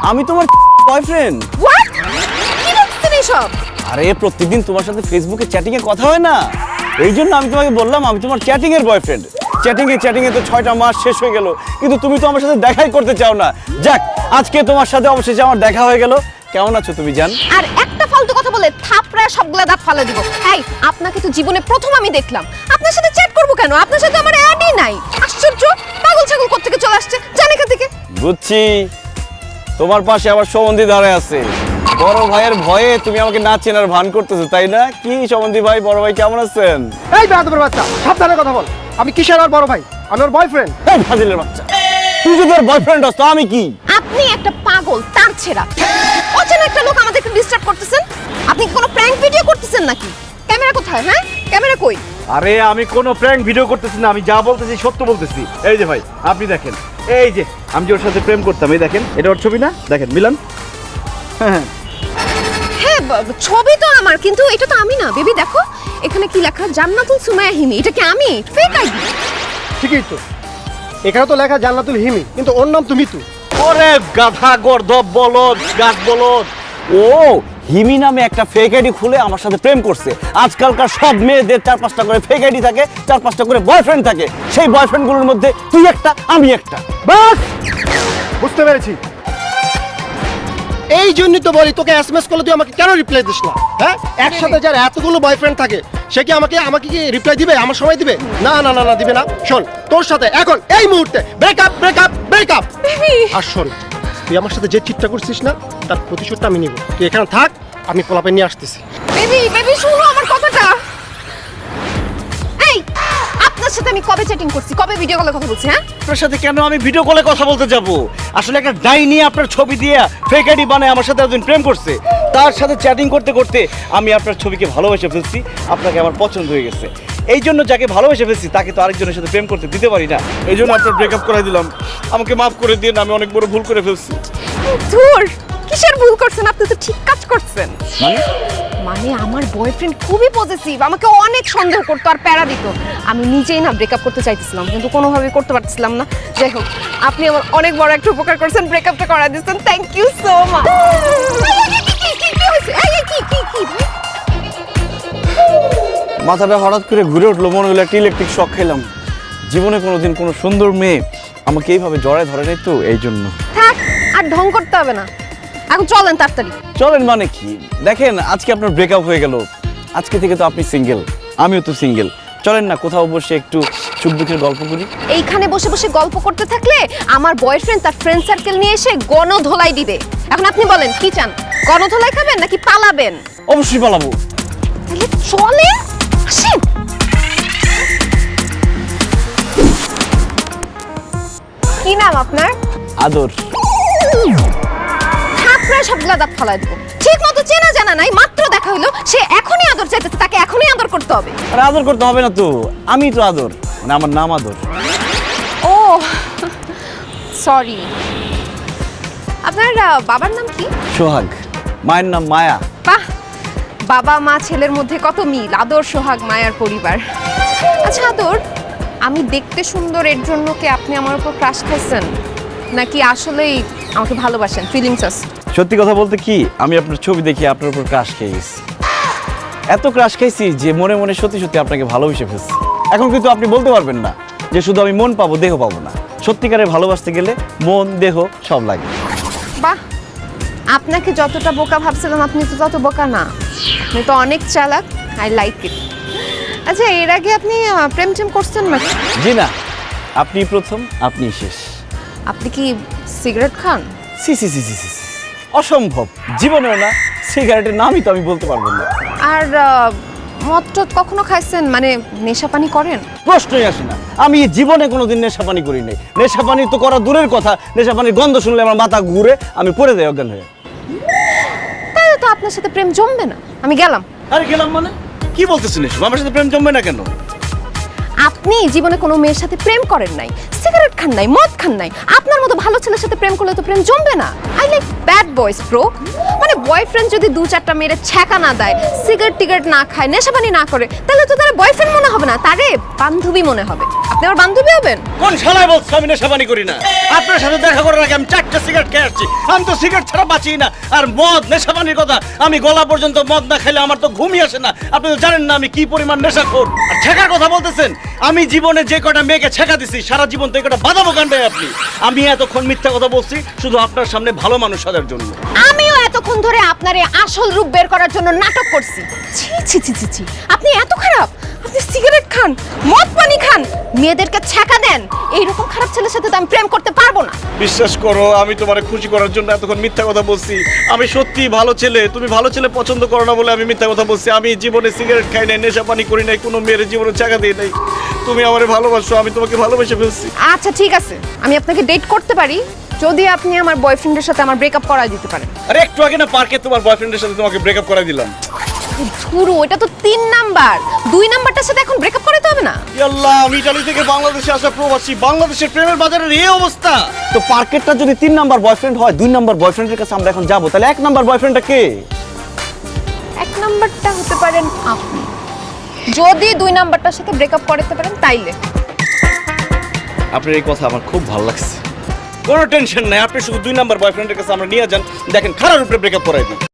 আমি তোমার boyfriend. What? কি বলছেন এসব? আরে প্রতিদিন তোমার সাথে ফেসবুকে চ্যাটিং এ কথা হয় না, এই জন্য আমি তোমাকে বললাম আমি তোমার চ্যাটিং এর বয়ফ্রেন্ড। চ্যাটিং এ তো 6টা মাস শেষ হয়ে গেল, কিন্তু তুমি তো আমার সাথে দেখাই করতে চাও না। যাক, আজকে তোমার সাথে অবশেষে আমার দেখা হয়ে গেল। কেমন আছো তুমি জান? আর একটা ফালতু কথা বলে থাপড়া সবগুলা দাঁত ফালে দিব। এই, আপনাকে তো জীবনে প্রথম আমি দেখলাম। আপনার সাথে চ্যাট করব কেন? আপনার সাথে আমার অ্যাডই নাই। আশ্চর্য, পাগল ছাগল কোত্থেকে চলে আসছে জানি এখান থেকে। বুঝছি, তোমার পাশে আবার সম্বন্ধী দাঁড়ায় আছে। বড় ভাইয়ের ভয়ে তুমি আমাকে না চেনার ভান করতেছো, তাই না? কি সম্বন্ধী ভাই, বড় ভাই কেমন আছেন? এই বেয়াদবের বাচ্চা, সাবধানে কথা বল। আমি কিসের আর বড় ভাই? আমি ওর বয়ফ্রেন্ড। এই ফাজিলের বাচ্চা, তুই যদি ওর বয়ফ্রেন্ড হস তো আমি কি? আপনি একটা পাগল, তার ছেড়া। অচেনা একটা লোক আমাদেরকে ডিস্টার্ব করতেছেন। আপনি কি কোনো প্র্যাঙ্ক ভিডিও করতেছেন নাকি? ক্যামেরা কোথায়? হ্যাঁ, ক্যামেরা কই? আরে আমি কোনো প্র্যাঙ্ক ভিডিও করতেছি না, আমি যা বলতেছি সত্য বলতেছি। এই যে ভাই, আপনি দেখেন, এই যে আমি যে ওর সাথে প্রেম করতাম, এই দেখেন, এটা ওর ছবি না? দেখেন মিলান। হ্যাঁ, হ্যাঁ, ছবি তো আমার, কিন্তু এটা তো আমি না। বেবি দেখো, এখানে কি লেখা? জান্নাতুল সুমাইয়া হিমি। এটা কি আমি? Fake ID. ঠিকই তো, এখানে তো লেখা জান্নাতুল হিমি, কিন্তু ওর নাম তো মিতু। ওরে গাধা গর্দব বলদ, গাছ বলদ। ও হিমি নামে একটা ফেক আইডি খুলে আমার সাথে প্রেম করছে। আজকালকার সব মেয়েদের 4-5টা করে ফেক আইডি থাকে, 4-5টা করে বয়ফ্রেন্ড থাকে। সেই বয়ফ্রেন্ড গুলোর মধ্যে তুই একটা, আমি একটা। বাস, বুঝতে পেরেছি। এই জন্যই তো বলি তোকে এসএমএস করলে তুই আমাকে কেন রিপ্লাই দিস না? হ্যাঁ, একসাথে যার এতগুলো বয়ফ্রেন্ড থাকে সে কি আমাকে কি রিপ্লাই দিবে? আমার সময় দিবে? না না না না, দিবে না। শোন, তোর সাথে এখন এই মুহূর্তে ব্রেকআপ ব্রেকআপ ব্রেকআপ। আর শোন, তুই আমার সাথে যে চিটটা করছিস না, তার প্রতিশোধটা আমি নিব। তুই এখানে থাক, আমি পোলাপে নিয়ে আসতেছি। বেবি শুনো আমার কথাটা। এই, আপনার সাথে আমি কবে চ্যাটিং করছি? কবে ভিডিও কলে কথা বলছি? হ্যাঁ, আপনার সাথে কেন আমি ভিডিও কলে কথা বলতে যাব? আসলে একটা ডাইনি আপনার ছবি দিয়ে ফেক আইডি বানায় আমার সাথে একদিন প্রেম করছে। তার সাথে চ্যাটিং করতে করতে আমি আপনার ছবিকে ভালোবেসে ফেলছি, আপনাকে আমার পছন্দ হয়ে গেছে। এই জন্য যাকে ভালোবেসে ফেলছি তাকে তো আরেকজনের সাথে প্রেম করতে দিতে পারি না। এই জন্য আপনার ব্রেকআপ করে দিলাম। আমাকে মাফ করে দিন, আমি অনেক বড় ভুল করে ফেলছি। ধুর, কিসের ভুল করছেন? আপনি তো ঠিক কাজ করছেন। মানে মানে আমার বয়ফ্রেন্ড খুবই পজিটিভ, আমাকে অনেক সন্দেহ করতো আর প্যারা দিত। আমি নিজেই না ব্রেকআপ করতে চাইতেছিলাম, কিন্তু কোনোভাবেই করতে পারছিলাম না। যাই হোক, আপনি আমার অনেক বড় একটা উপকার করছেন, ব্রেকআপটা করা দিয়েছেন। Thank you so much. মাথাটা হঠাৎ করে ঘুরে উঠলো, মনে হলো একটা ইলেকট্রিক শক খেলাম। জীবনে কোনোদিন কোনো সুন্দর মেয়ে আমাকে এইভাবে জড়ায় ধরে নাই তো, এই জন্য। থাক, আর ঢং করতে হবে না, এখন চলেন তাড়াতাড়ি। চলেন মানে কি? দেখেন, আজকে আপনার ব্রেকআপ হয়ে গেল, আজকে থেকে তো আপনি সিঙ্গেল, আমিও তো সিঙ্গেল। চলেন না কোথাও বসে একটু সুখ দুঃখের গল্প করি। এইখানে বসে বসে গল্প করতে থাকলে আমার বয়ফ্রেন্ড তার ফ্রেন্ড সার্কেল নিয়ে এসে গণধোলাই দিবে। এখন আপনি বলেন কি চান? গণধোলাই খাবেন নাকি পালাবেন? অবশ্যই পালাবো। তাহলে চলে আসেন। কি নাম আপনার? আদর। আপনার সবগুলা দাঁত ফালাই দেবো। ঠিক মতো চেনা জানা নাই, মাত্র দেখা হলো, সে এখনই আদর চাইতেছে, তাকে এখনই আদর করতে হবে। আর আদর করতে হবে না তো, আমি তো আদর, মানে আমার নাম আদর। ও সরি, আপনার বাবার নাম কি? সোহাগ। মায়ের নাম মায়া। বাহ, বাবা মা ছেলের মধ্যে কত মিল। আদর, সোহাগ, মায়ার পরিবার। আচ্ছা আদর, আমি দেখতে সুন্দর এর জন্য কি আপনি আমার উপর ক্রাশ খাইছেন, নাকি আসলেই আমাকে ভালোবাসেন? ফিলিংস আছে? সত্যি কথা বলতে কি, আমি আপনার ছবি দেখে আপনার উপর ক্রাশ খেয়ে গেছি। এত ক্রাশ খাইছি যে মনে মনে সত্যি সত্যি আপনাকে ভালোবেসে ফেলছি। এখন কিন্তু আপনি বলতে পারবেন না যে শুধু আমি মন পাবো, দেহ পাবো না। সত্যিকারে ভালোবাসতে গেলে মন দেহ সব লাগে। বাহ, আপনাকে যতটা বোকা ভাবছিলাম আপনি তো তত বোকা না, আপনি তো অনেক চালাক। I like it. আচ্ছা, এর আগে আপনি প্রেম টেম করছেন না? জি না, আপনি প্রথম, আপনি শেষ। আপনি কি সিগারেট খান? সি সি সি সি সি, অসম্ভব, জীবনেও না। সিগারেটের নামই তো আমি বলতে পারবো না। আর মদ টদ কখনো খাইছেন? মানে নেশা পানি করেন? প্রশ্নই আসে না। আমি জীবনে কোনোদিন নেশাপানি করি নাই। নেশাপানি তো করা দূরের কথা, নেশাপানির গন্ধ শুনলে আমার মাথা ঘুরে, আমি পড়ে যাই অজ্ঞান হয়ে। তাহলে তো আপনার সাথে প্রেম জমবে না। আমি গেলাম। আরে গেলাম মানে? কি বলতেছেন এসব? আমার সাথে প্রেম জমবে না কেন? আপনি জীবনে কোনো মেয়ের সাথে প্রেম করেন নাই, সিগারেট খান নাই, মদ খান নাই। আপনার মতো ভালো ছেলের সাথে প্রেম করলে তো প্রেম জমবে না। I like bad boys bro. মানে বয়ফ্রেন্ড যদি দু চারটা মেরে ছ্যাঁকা না দেয়, সিগারেট টিগারেট না খায়, নেশাপানি না করে, তাহলে তো তারা বয়ফ্রেন্ড মনে হবে না, তারে বান্ধবী মনে হবে। আপনি আমার বান্ধবী হবেন? কোন শালায় বলছো আমি নেশাবানি করি না? আপনার সাথে দেখা করার আগে আমি 4টা সিগারেট খেয়ে আসছি। আমি তো সিগারেট ছাড়া বাঁচি না। আর মদ, নেশাবানির কথা, আমি গলা পর্যন্ত মদ না খেলে আমার তো ঘুমই আসে না। আপনি তো জানেন না আমি কি পরিমাণ নেশাখোর। আর ছেঁকার কথা বলতেছেন, আমি জীবনে যে কটা মেয়েকে ছেঁকা দিছি সারা জীবন তো এই কটা বাঁধাবো কাণ্ডে আপনি। আমি এতক্ষণ মিথ্যা কথা বলছি শুধু আপনার সামনে ভালো মানুষ সাজার জন্য। আমিও এতক্ষণ ধরে আপনার এই আসল রূপ বের করার জন্য নাটক করছি। ছি ছি ছি ছি ছি, আপনি এত খারাপ? আপনি সিগারেট খান, মদ পানি খান, মেয়েদেরকে ছ্যাঁকা দেন। এইরকম খারাপ ছেলের সাথে তো আমি প্রেম করতে পারবো না। বিশ্বাস করো, আমি তোমার খুশি করার জন্য এতক্ষণ মিথ্যা কথা বলছি। আমি সত্যি ভালো ছেলে, তুমি ভালো ছেলে পছন্দ করো না বলে আমি মিথ্যা কথা বলছি। আমি জীবনে সিগারেট খাই নাই, নেশা পানি করি নাই, কোনো মেয়ের জীবনে চাকা দিই নাই। তুমি আমারে ভালোবাসো, আমি তোমাকে ভালোবেসে ফেলছি। আচ্ছা ঠিক আছে, আমি আপনাকে ডেট করতে পারি যদি আপনি আমার বয়ফ্রেন্ডের সাথে আমার ব্রেকআপ করাই দিতে পারেন। আরে একটু আগে না পার্কে তোমার বয়ফ্রেন্ডের সাথে তোমাকে ব্রেকআপ করাই দিলাম। ধুরু, এটা তো 3 নাম্বার। 2 নাম্বারটার সাথে এখন ব্রেকআপ করাতে হবে না? আল্লাহ, আমি ইতালি থেকে বাংলাদেশে আসা প্রবাসী, বাংলাদেশের প্রেমের বাজারের এই অবস্থা। তো পার্কেরটা যদি 3 নাম্বার বয়ফ্রেন্ড হয়, 2 নাম্বার বয়ফ্রেন্ডের কাছে আমরা এখন যাব, তাহলে 1 নাম্বার বয়ফ্রেন্ডটা কে? 1 নাম্বারটা হতে পারেন আপনি, যদি 2 নাম্বারটার সাথে ব্রেকআপ করতে পারেন তাইলে। আপনার এই কথা আমার খুব ভালো লাগছে। কোনো টেনশন নাই, আপনি শুধু 2 নাম্বার বয়ফ্রেন্ডের কাছে আমরা নিয়ে যান, দেখেন খারাপ উপরে ব্রেকআপ করাই দিই।